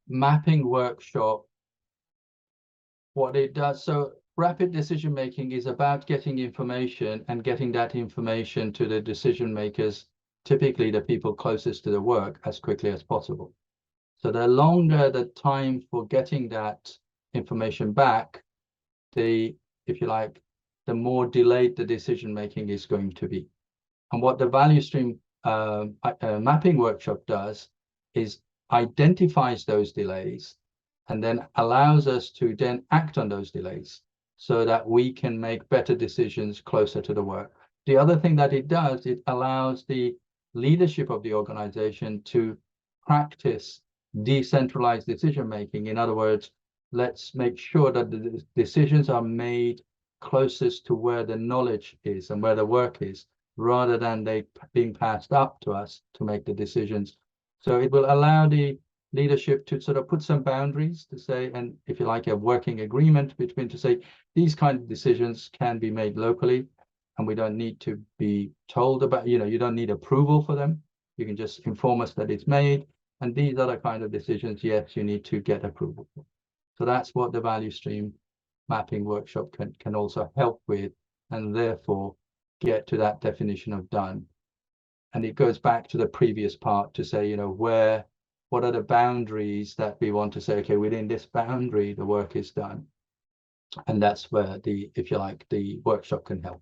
mapping workshop, what it does, so rapid decision making is about getting information and getting that information to the decision makers, typically the people closest to the work, as quickly as possible. So the longer the time for getting that information back, the, if you like, the more delayed the decision making is going to be. And what the value stream mapping workshop does is identifies those delays and then allows us to then act on those delays so that we can make better decisions closer to the work. The other thing that it does, it allows the leadership of the organization to practice decentralized decision making. In other words, let's make sure that the decisions are made closest to where the knowledge is and where the work is, rather than they being passed up to us to make the decisions. So it will allow the leadership to sort of put some boundaries to say, and if you like, a working agreement between to say these kind of decisions can be made locally, and we don't need to be told about, you don't need approval for them. You can just inform us that it's made. And these other kind of decisions, yes, you need to get approval for. So that's what the value stream mapping workshop can also help with, and therefore get to that definition of done. And it goes back to the previous part to say, what are the boundaries that we want to say, okay, within this boundary, the work is done. And that's where the, if you like, the workshop can help.